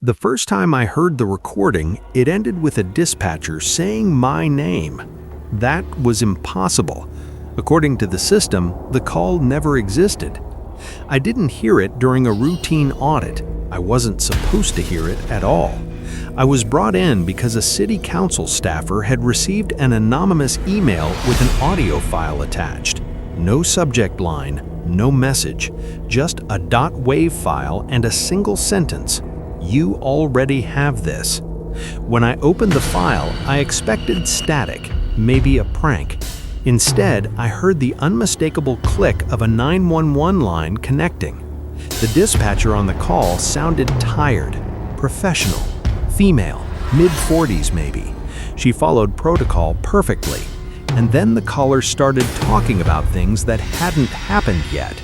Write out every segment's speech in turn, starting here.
The first time I heard the recording, it ended with a dispatcher saying my name. That was impossible. According to the system, the call never existed. I didn't hear it during a routine audit. I wasn't supposed to hear it at all. I was brought in because a city council staffer had received an anonymous email with an audio file attached. No subject line, no message, just a .wav file and a single sentence. You already have this. When I opened the file, I expected static, maybe a prank. Instead, I heard the unmistakable click of a 911 line connecting. The dispatcher on the call sounded tired, professional, female, mid-40s maybe. She followed protocol perfectly. And then the caller started talking about things that hadn't happened yet.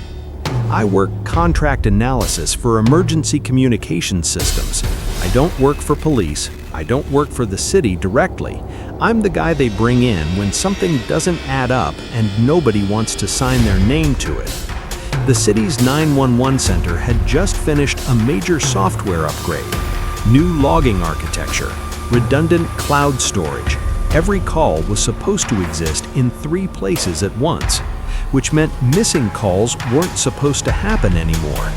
I work contract analysis for emergency communication systems. I don't work for police. I don't work for the city directly. I'm the guy they bring in when something doesn't add up and nobody wants to sign their name to it. The city's 911 center had just finished a major software upgrade. New logging architecture, redundant cloud storage. Every call was supposed to exist in 3 places at once, which meant missing calls weren't supposed to happen anymore.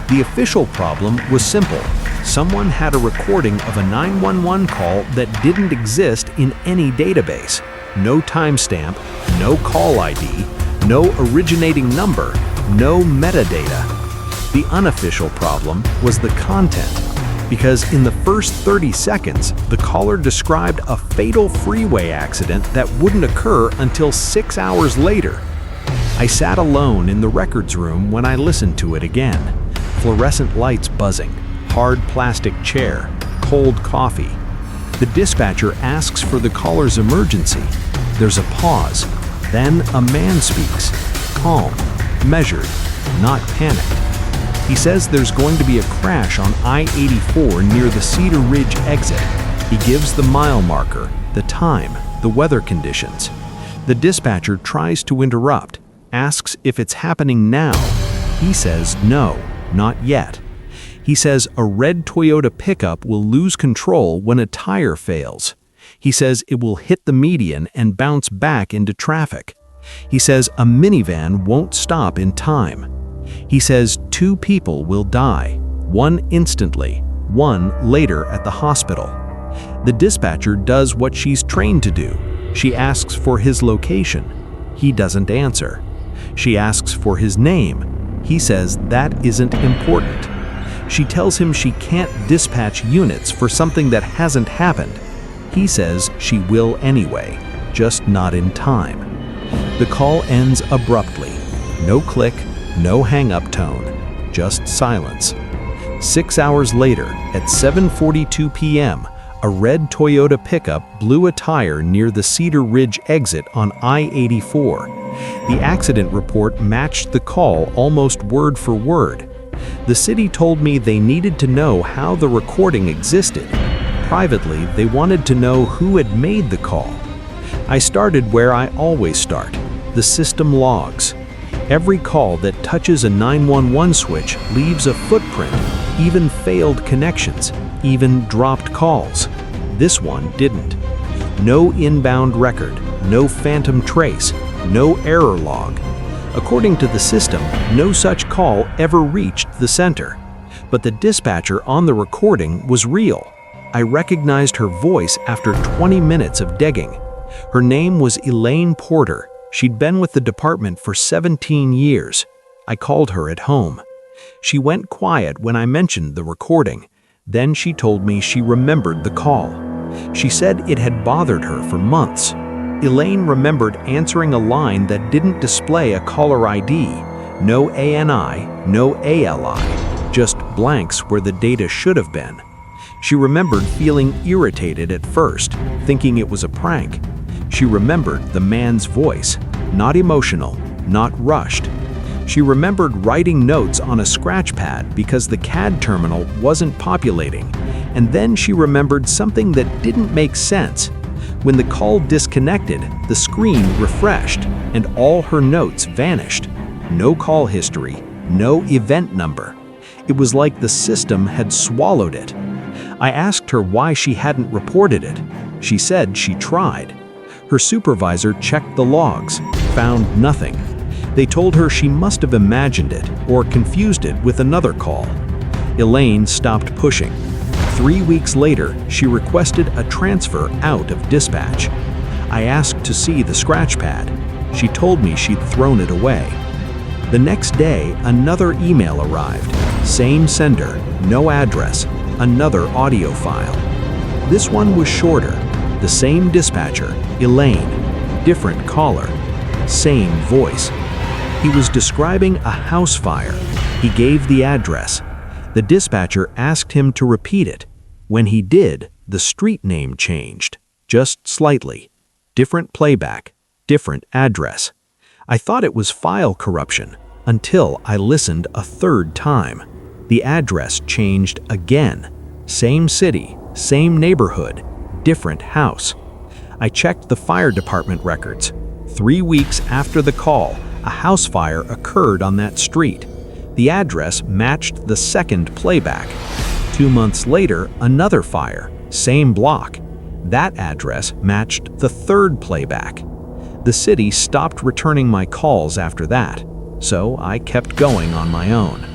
The official problem was simple. Someone had a recording of a 911 call that didn't exist in any database. No timestamp, no call ID, no originating number, no metadata. The unofficial problem was the content. Because in the first 30 seconds, the caller described a fatal freeway accident that wouldn't occur until 6 hours later. I sat alone in the records room when I listened to it again. Fluorescent lights buzzing, hard plastic chair, cold coffee. The dispatcher asks for the caller's emergency. There's a pause. Then a man speaks, calm, measured, not panicked. He says there's going to be a crash on I-84 near the Cedar Ridge exit. He gives the mile marker, the time, the weather conditions. The dispatcher tries to interrupt, asks if it's happening now. He says no, not yet. He says a red Toyota pickup will lose control when a tire fails. He says it will hit the median and bounce back into traffic. He says a minivan won't stop in time. He says 2 people will die, 1 instantly, 1 later at the hospital. The dispatcher does what she's trained to do. She asks for his location. He doesn't answer. She asks for his name. He says that isn't important. She tells him she can't dispatch units for something that hasn't happened. He says she will anyway, just not in time. The call ends abruptly. No click, no hang-up tone, just silence. 6 hours later, at 7:42 p.m., a red Toyota pickup blew a tire near the Cedar Ridge exit on I-84. The accident report matched the call almost word for word. The city told me they needed to know how the recording existed. Privately, they wanted to know who had made the call. I started where I always start, the system logs. Every call that touches a 911 switch leaves a footprint, even failed connections, even dropped calls. This one didn't. No inbound record, no phantom trace, no error log. According to the system, no such call ever reached the center. But the dispatcher on the recording was real. I recognized her voice after 20 minutes of digging. Her name was Elaine Porter. She'd been with the department for 17 years. I called her at home. She went quiet when I mentioned the recording. Then she told me she remembered the call. She said it had bothered her for months. Elaine remembered answering a line that didn't display a caller ID. No ANI, no ALI, just blanks where the data should have been. She remembered feeling irritated at first, thinking it was a prank. She remembered the man's voice, not emotional, not rushed. She remembered writing notes on a scratch pad because the CAD terminal wasn't populating. And then she remembered something that didn't make sense. When the call disconnected, the screen refreshed, and all her notes vanished. No call history, no event number. It was like the system had swallowed it. I asked her why she hadn't reported it. She said she tried. Her supervisor checked the logs, found nothing. They told her she must have imagined it or confused it with another call. Elaine stopped pushing. 3 weeks later, she requested a transfer out of dispatch. I asked to see the scratch pad. She told me she'd thrown it away. The next day, another email arrived. Same sender, no address, another audio file. This one was shorter. The same dispatcher, Elaine, different caller, same voice. He was describing a house fire. He gave the address. The dispatcher asked him to repeat it. When he did, the street name changed, just slightly. Different playback, different address. I thought it was file corruption until I listened a third time. The address changed again. Same city, same neighborhood, different house. I checked the fire department records. 3 weeks after the call, a house fire occurred on that street. The address matched the second playback. 2 months later, another fire, same block. That address matched the third playback. The city stopped returning my calls after that, so I kept going on my own.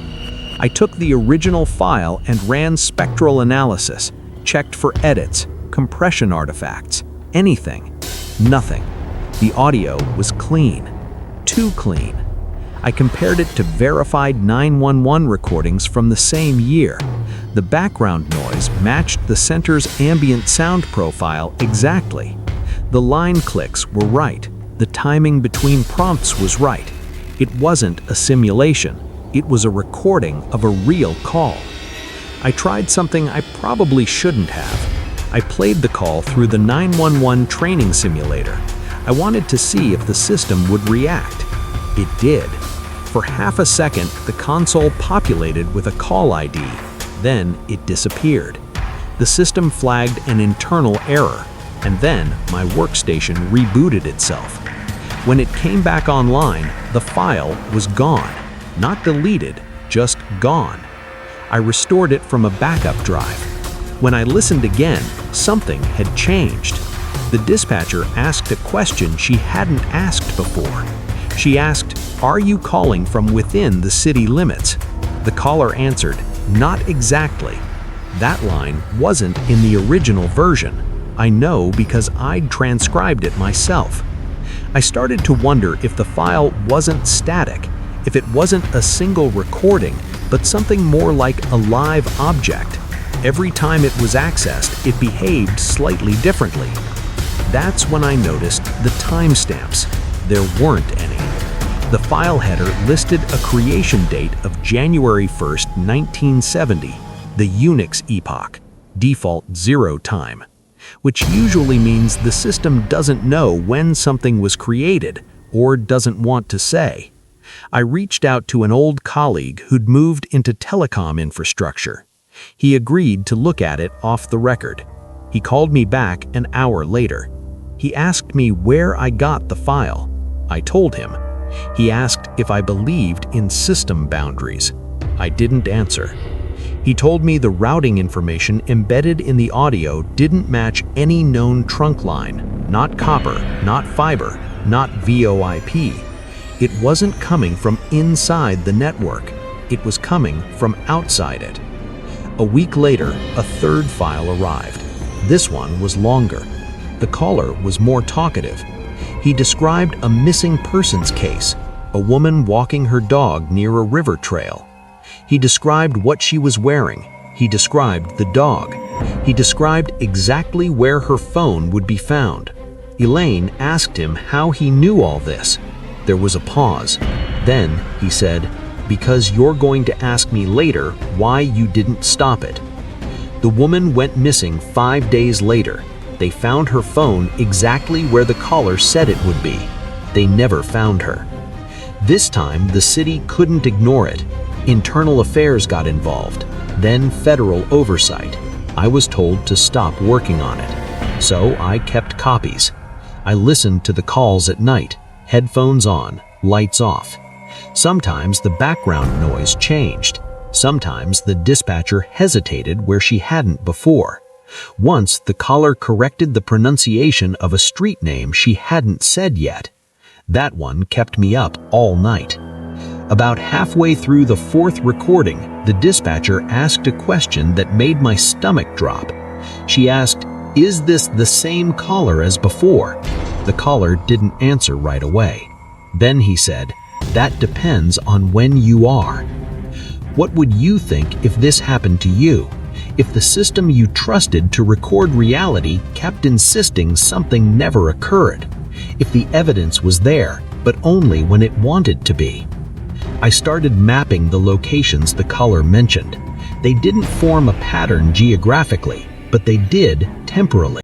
I took the original file and ran spectral analysis, checked for edits, compression artifacts, anything. Nothing. The audio was clean. Too clean. I compared it to verified 911 recordings from the same year. The background noise matched the center's ambient sound profile exactly. The line clicks were right. The timing between prompts was right. It wasn't a simulation. It was a recording of a real call. I tried something I probably shouldn't have. I played the call through the 911 training simulator. I wanted to see if the system would react. It did. For half a second, the console populated with a call ID. Then it disappeared. The system flagged an internal error, and then my workstation rebooted itself. When it came back online, the file was gone. Not deleted, just gone. I restored it from a backup drive. When I listened again, something had changed. The dispatcher asked a question she hadn't asked before. She asked, "Are you calling from within the city limits?" The caller answered, "Not exactly." That line wasn't in the original version. I know because I'd transcribed it myself. I started to wonder if the file wasn't static, if it wasn't a single recording, but something more like a live object. Every time it was accessed, it behaved slightly differently. That's when I noticed the timestamps. There weren't any. The file header listed a creation date of January 1st, 1970, the Unix epoch, default 0 time, which usually means the system doesn't know when something was created or doesn't want to say. I reached out to an old colleague who'd moved into telecom infrastructure. He agreed to look at it off the record. He called me back an hour later. He asked me where I got the file. I told him. He asked if I believed in system boundaries. I didn't answer. He told me the routing information embedded in the audio didn't match any known trunk line, not copper, not fiber, not VoIP. It wasn't coming from inside the network. It was coming from outside it. A week later, a third file arrived. This one was longer. The caller was more talkative. He described a missing persons case, a woman walking her dog near a river trail. He described what she was wearing. He described the dog. He described exactly where her phone would be found. Elaine asked him how he knew all this. There was a pause. Then he said, "Because you're going to ask me later why you didn't stop it." The woman went missing 5 days later. They found her phone exactly where the caller said it would be. They never found her. This time, the city couldn't ignore it. Internal affairs got involved, then federal oversight. I was told to stop working on it. So I kept copies. I listened to the calls at night, headphones on, lights off. Sometimes the background noise changed. Sometimes the dispatcher hesitated where she hadn't before. Once the caller corrected the pronunciation of a street name she hadn't said yet. That one kept me up all night. About halfway through the fourth recording, the dispatcher asked a question that made my stomach drop. She asked, "Is this the same caller as before?" The caller didn't answer right away. Then he said, "That depends on when you are." What would you think if this happened to you? If the system you trusted to record reality kept insisting something never occurred? If the evidence was there, but only when it wanted to be? I started mapping the locations the caller mentioned. They didn't form a pattern geographically, but they did temporally.